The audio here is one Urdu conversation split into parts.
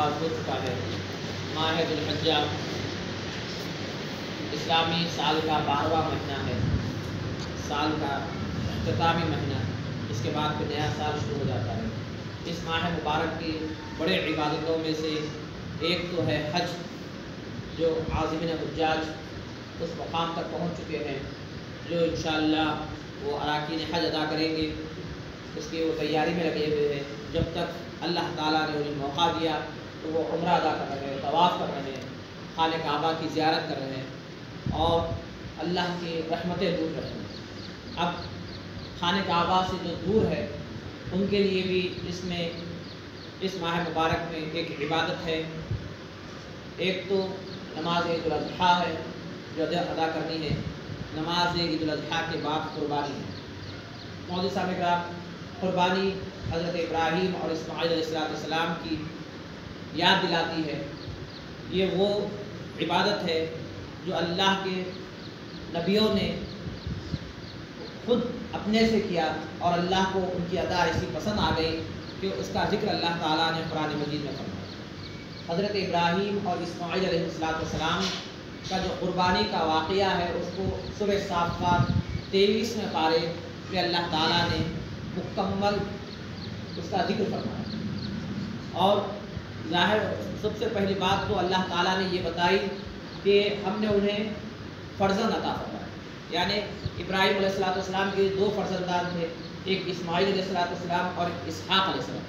آغاز ہو چکا ہے۔ ماہ ذو الحجہ اسلامی سال کا 12واں مہینہ ہے، سال کا اختتامی مہینہ، اس کے بعد پھر نیا سال شروع ہو جاتا ہے۔ اس ماہ مبارک کی بڑے عبادتوں میں سے ایک تو ہے حج، جو عازمین حجاج اس مقام تک پہنچ چکے ہیں جو انشاءاللہ وہ اراکین حج ادا کریں گے، اس کی وہ تیاری میں لگے ہوئے ہیں۔ جب تک اللہ تعالیٰ نے انہیں موقع دیا تو وہ عمرہ ادا کر رہے ہیں، طواف کر رہے ہیں، خانہ کعبہ کی زیارت کر رہے ہیں اور اللہ کی رحمتیں دور رہے ہیں۔ اب خانہ کعبہ سے جو دور ہے ان کے لیے بھی اس ماہ مبارک میں ایک عبادت ہے۔ ایک تو نماز عید الاضحیٰ ہے جو ادا کرنی ہے۔ نماز عید الاضحیٰ کے بعد قربانی ہے۔ معزز صاحب کرام، قربانی حضرت ابراہیم اور اسماعیل علیہ السلام کی یاد دلاتی ہے۔ یہ وہ عبادت ہے جو اللہ کے نبیوں نے خود اپنے سے کیا اور اللہ کو ان کی ادا ایسی پسند آ گئی کہ اس کا ذکر اللہ تعالیٰ نے قرآن مجید میں فرمایا۔ حضرت ابراہیم اور اسماعیل علیہ السلام کا جو قربانی کا واقعہ ہے اس کو سورہ صافات 23ویں پارے میں اللہ تعالیٰ نے مکمل اس کا ذکر فرمایا۔ اور ظاہر سب سے پہلی بات تو اللہ تعالیٰ نے یہ بتائی کہ ہم نے انہیں فرزند عطا فرمایا، یعنی ابراہیم علیہ السلام کے 2 فرزندان تھے، ایک اسماعیل علیہ السلام اور اسحاق علیہ السلام۔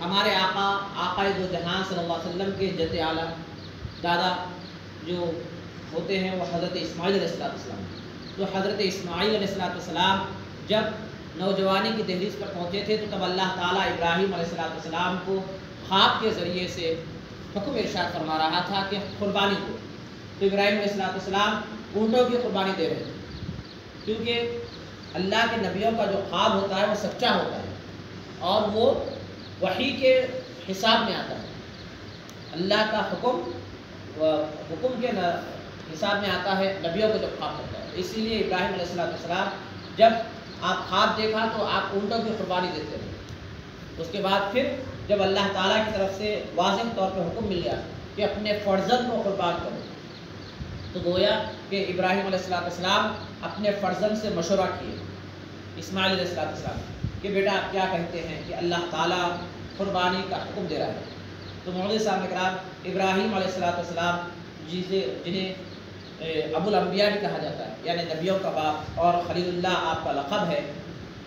ہمارے آقا دو جہاں صلی اللہ علیہ وسلم کے جد اعلیٰ دادا جو ہوتے ہیں وہ حضرت اسماعیل علیہ السلام۔ تو حضرت اسماعیل علیہ السلام جب نوجوانی کی دہلیز پر پہنچے تھے تو تب اللہ تعالیٰ ابراہیم علیہ السلام کو خواب کے ذریعے سے حکم ارشاد فرما رہا تھا کہ قربانی دو۔ تو ابراہیم علیہ السلام اونٹوں کی قربانی دے رہے تھے، کیونکہ اللہ کے نبیوں کا جو خواب ہوتا ہے وہ سچا ہوتا ہے اور وہ وحی کے حساب میں آتا ہے۔ اللہ کا حکم کے حساب میں آتا ہے نبیوں کو جب خواب کرتا ہے۔ اسی لیے ابراہیم علیہ السلام جب آپ خواب دیکھا تو آپ اونٹوں کی قربانی دیتے رہے۔ اس کے بعد پھر جب اللہ تعالیٰ کی طرف سے واضح طور پہ حکم مل گیا کہ اپنے فرزند کو قربان کرو، تو گویا کہ ابراہیم علیہ السلام اپنے فرزند سے مشورہ کیے اسماعیل علیہ السلام کہ بیٹا آپ کیا کہتے ہیں کہ اللہ تعالیٰ قربانی کا حکم دے رہا ہے۔ تو معزز صاحب کرام، ابراہیم علیہ السلام جنہیں ابو الانبیاء بھی کہا جاتا ہے، یعنی نبیوں کا باپ، اور خلیل اللہ آپ کا لقب ہے،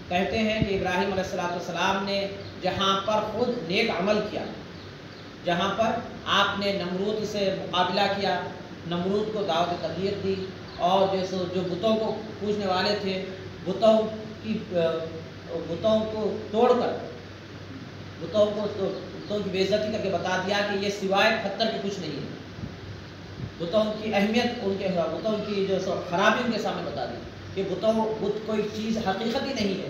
کہتے ہیں کہ ابراہیم علیہ السلام نے جہاں پر خود نیک عمل کیا، جہاں پر آپ نے نمرود سے مقابلہ کیا، نمرود کو دعوت تبلیغ دی، اور جو بتوں کو پوجنے والے تھے بتوں کو توڑ کر بتوں کی بے عزتی کر کے بتا دیا کہ یہ سوائے پتھر کے کچھ نہیں ہے۔ بتوں کی اہمیت بتوں کی جو خرابی ان کے سامنے بتا دی کہ بت کوئی چیز حقیقت ہی نہیں ہے،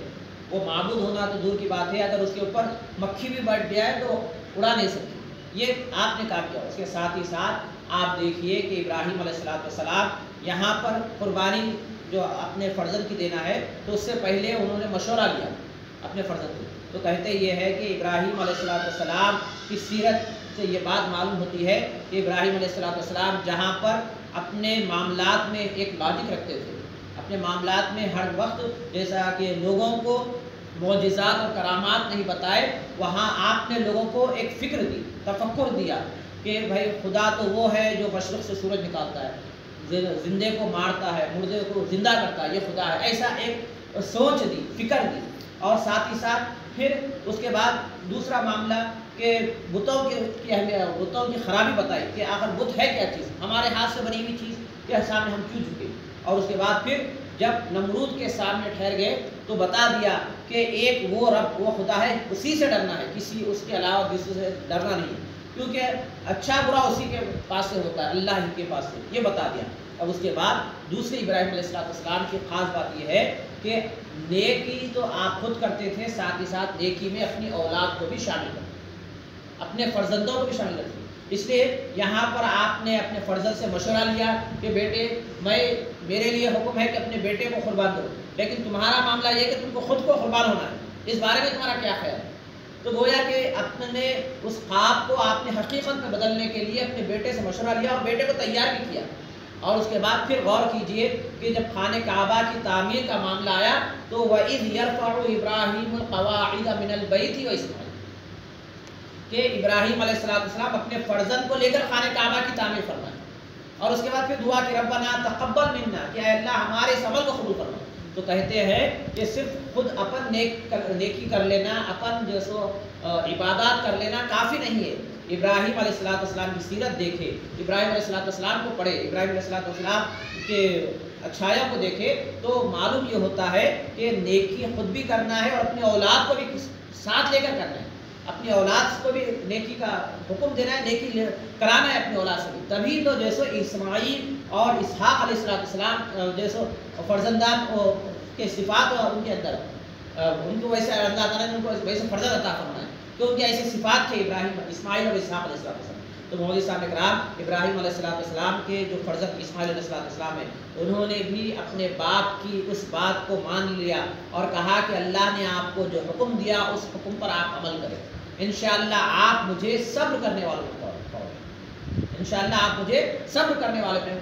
وہ معبود ہونا تو دور کی بات ہے، اگر اس کے اوپر مکھی بھی بیٹھ جائے تو اڑا نہیں سکتی۔ یہ آپ نے کام کیا۔ اس کے ساتھ ہی ساتھ آپ دیکھیے کہ ابراہیم علیہ السلام یہاں پر قربانی جو اپنے فرزند کی دینا ہے تو اس سے پہلے انہوں نے مشورہ لیا اپنے فرزند کو۔ تو کہتے یہ ہے کہ ابراہیم علیہ السلام کی سیرت سے یہ بات معلوم ہوتی ہے کہ ابراہیم علیہ السلام جہاں پر اپنے معاملات میں ایک لاجک رکھتے تھے، اپنے معاملات میں ہر وقت جیسا کہ لوگوں کو معجزات اور کرامات نہیں بتائے، وہاں آپ نے لوگوں کو ایک فکر دی، تفکر دیا کہ بھائی خدا تو وہ ہے جو مشرق سے سورج نکالتا ہے، زندے کو مارتا ہے، مردے کو زندہ کرتا ہے، یہ خدا ہے۔ ایسا ایک سوچ دی، فکر دی، اور ساتھ ہی ساتھ پھر اس کے بعد دوسرا معاملہ کہ بتوں کی اہمیت، بتوں کی خرابی بتائی کہ آخر بت ہے کیا چیز، ہمارے ہاتھ سے بنی ہوئی چیز کے سامنے ہم کیوں جھکے۔ اور اس کے بعد پھر جب نمرود کے سامنے ٹھہر گئے تو بتا دیا کہ ایک وہ رب، وہ خدا ہے، اسی سے ڈرنا ہے، کسی اس کے علاوہ کسی سے ڈرنا نہیں ہے، کیونکہ اچھا برا اسی کے پاس سے ہوتا ہے، اللہ ہی کے پاس سے، یہ بتا دیا۔ اب اس کے بعد دوسری ابراہیم علیہ السلام کی خاص بات یہ ہے کہ نیکی تو آپ خود کرتے تھے، ساتھ ہی ساتھ نیکی میں اپنی اولاد کو بھی شامل کرتے، اپنے فرزندوں کو بھی شامل کرتے۔ اس لیے یہاں پر آپ نے اپنے فرزند سے مشورہ لیا کہ بیٹے میرے لیے حکم ہے کہ اپنے بیٹے کو قربان دو، لیکن تمہارا معاملہ یہ کہ تم کو خود کو قربان ہونا ہے، اس بارے میں تمہارا کیا خیال ہے؟ تو گویا کہ اپنے اس خواب کو آپ نے حقیقت میں بدلنے کے لیے اپنے بیٹے سے مشورہ لیا اور بیٹے کو تیار بھی کیا، اور اس کے بعد پھر غور کیجئے کہ جب خانہ کعبہ کی تعمیر کا معاملہ آیا تو وَإِذْ يَرْفَعُ إِبْرَاهِيمُ الْقَوَاعِدَ مِنَ الْبَيْتِ وَإِسْمَاعِيلُ، کہ ابراہیم علیہ السلام اپنے فرزند کو لے کر خانہ کعبہ کی تعمیر فرمائے، اور اس کے بعد پھر دعا کہ ربنا تقبل منا، کہ اے اللہ ہمارے اس عمل کو قبول فرما۔ تو کہتے ہیں کہ صرف خود اپن نیکی کر لینا، اپن جو سو عبادات کر لینا کافی نہیں ہے۔ ابراہیم علیہ السلام کی سیرت دیکھے، ابراہیم علیہ السلام کو پڑھے، ابراہیم علیہ السلام کے اچھائیوں کو دیکھے تو معلوم یہ ہوتا ہے کہ نیکی خود بھی کرنا ہے اور اپنے اولاد کو بھی ساتھ لے کر کرنا ہے، اپنی اولاد کو بھی نیکی کا حکم دینا ہے، نیکی کرانا ہے اپنی اولاد سے بھی۔ تبھی تو جیسو اسماعیل اور اسحاق علیہ السلام جیسو فرزندان کے صفات اور ان کے اندر ان کو ویسے اللہ تعالیٰ نے ان کو ویسے فرزند عطا فرمایا کہ ان کے ایسے صفات تھے ابراہیم، اسماعیل اور اسحاق علیہ السلام۔ تو مولوی صاحب کرام ابراہیم علیہ السلام کے جو فرزند اسماعیل علیہ السلام ہیں، انہوں نے بھی اپنے باپ کی اس بات کو مان لیا اور کہا کہ اللہ نے آپ کو جو حکم دیا اس حکم پر آپ عمل کریں، انشاءاللہ آپ مجھے صبر کرنے والوں میں پاؤ گے، انشاءاللہ آپ مجھے صبر کرنے والے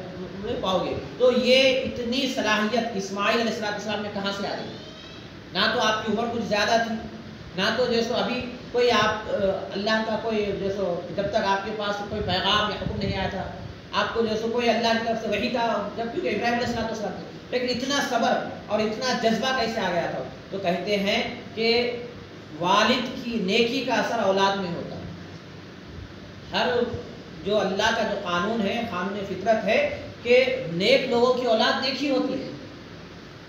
میں پاؤ گے۔ تو یہ اتنی صلاحیت اسماعیل علیہ السلام میں کہاں سے آ گئی؟ نہ تو آپ کی عمر کچھ زیادہ تھی، نہ تو جیسو ابھی کوئی آپ اللہ کا کوئی جیسو جب تک آپ کے پاس کوئی پیغام یا حکم نہیں آیا تھا، آپ کو جیسو کوئی اللہ کی طرف سے وحی کا، جب کیونکہ ابراہیم علیہ السلام تھے، لیکن اتنا صبر اور اتنا جذبہ کیسے آ گیا تھا؟ تو کہتے ہیں کہ والد کی نیکی کا اثر اولاد میں ہوتا ہے۔ ہر جو اللہ کا جو قانون ہے، قانون فطرت ہے کہ نیک لوگوں کی اولاد نیکی ہوتی ہے۔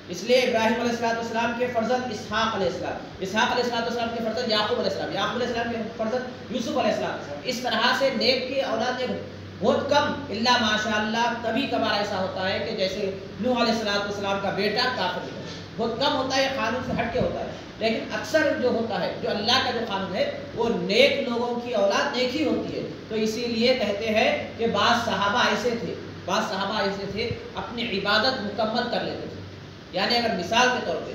اس لیے ابراہیم علیہ السلام کے فرزند اسحاق علیہ السلام، اسحاق علیہ السلام کے فرزند یعقوب علیہ السلام، یعقوب علیہ السلام کے فرزند یوسف علیہ السلام۔ اس طرح سے نیک کی اولاد نے بہت کم، اللہ ماشاء اللہ کبھی کبھار ایسا ہوتا ہے کہ جیسے نوح علیہ السلام کا بیٹا کافر ہے، بہت کم ہوتا ہے، قانون سے ہٹ کے ہوتا ہے، لیکن اکثر جو ہوتا ہے جو اللہ کا جو قانون ہے وہ نیک لوگوں کی اولاد نیکی ہوتی ہے۔ تو اسی لیے کہتے ہیں کہ بعض صحابہ ایسے تھے اپنی عبادت مکمل کر لیتے تھے، یعنی اگر مثال کے طور پہ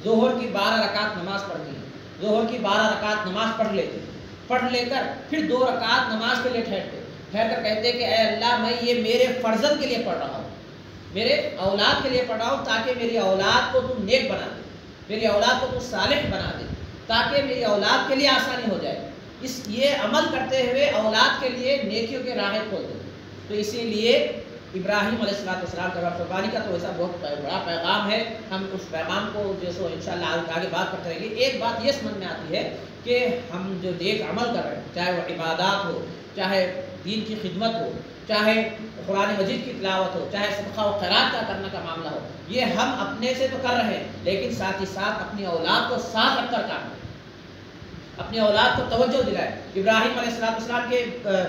ظہر کی 12 رکعت نماز پڑھنی ہے، ظہر کی 12 رکعت نماز پڑھ لے کر پھر 2 رکعت نماز کے لیے ٹھہر کر کہتے کہ اے اللہ میں یہ میرے فرزند کے لیے پڑھ رہا ہوں، میرے اولاد کے لیے پڑھ رہا ہوں، تاکہ میری اولاد کو تو نیک بنا دے، میری اولاد کو تو صالح بنا دے، تاکہ میری اولاد کے لیے آسانی ہو جائے۔ یہ عمل کرتے ہوئے اولاد کے لیے نیکیوں کے راہیں کھول دے۔ تو اسی لیے ابراہیم علیہ السلام کا قربانی کا تو ایسا بہت بڑا پیغام ہے، ہم اس پیغام کو جیسو انشاءاللہ آگے بات کرتے رہیں گے۔ ایک بات یہ سمجھ میں آتی ہے کہ ہم جو نیک عمل کر رہے ہیں، چاہے وہ عبادات ہو، چاہے دین کی خدمت ہو، چاہے قرآن مجید کی تلاوت ہو، چاہے صدقہ و خیرات کا کرنے کا معاملہ ہو، یہ ہم اپنے سے تو کر رہے ہیں، لیکن ساتھ ہی ساتھ اپنی اولاد کو ساتھ رکھ کر کام کریں، اپنی اولاد کو توجہ دلائے۔ ابراہیم علیہ السلام کے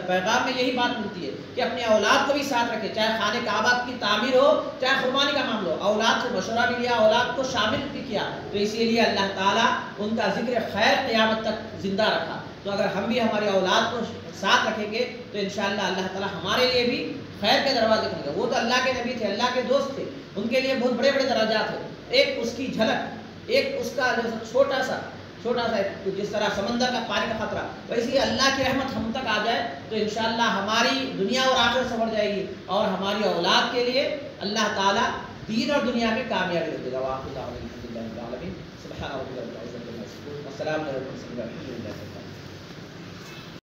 پیغام میں یہی بات ملتی ہے کہ اپنے اولاد کو بھی ساتھ رکھے، چاہے خانہ کعبہ کی تعمیر ہو، چاہے قربانی کا معاملہ ہو، اولاد سے مشورہ بھی لیا، اولاد کو شامل بھی کیا۔ تو اسی لیے اللہ تعالیٰ ان کا ذکر خیر قیامت تک زندہ رکھا۔ تو اگر ہم بھی ہماری اولاد کو ساتھ رکھیں گے تو انشاءاللہ اللہ تعالیٰ ہمارے لیے بھی خیر کے دروازے کھولے گا۔ وہ تو اللہ کے نبی تھے، اللہ کے دوست تھے، ان کے لیے بہت بڑے بڑے درجات ہیں۔ ایک اس کی جھلک، ایک اس کا جو چھوٹا سا جس طرح سمندر کا پانی کا خطرہ، ویسے ہی اللہ کی رحمت ہم تک آ جائے تو انشاءاللہ ہماری دنیا اور آخرت سنور جائے گی، اور ہماری اولاد کے لیے اللہ تعالیٰ دین اور دنیا میں کامیابی دے گا۔ وآخر دعوانا الحمدللہ رب العالمین، سبحان ربک رب العزۃ عما یصفون، والسلام علی المرسلین والحمد للہ۔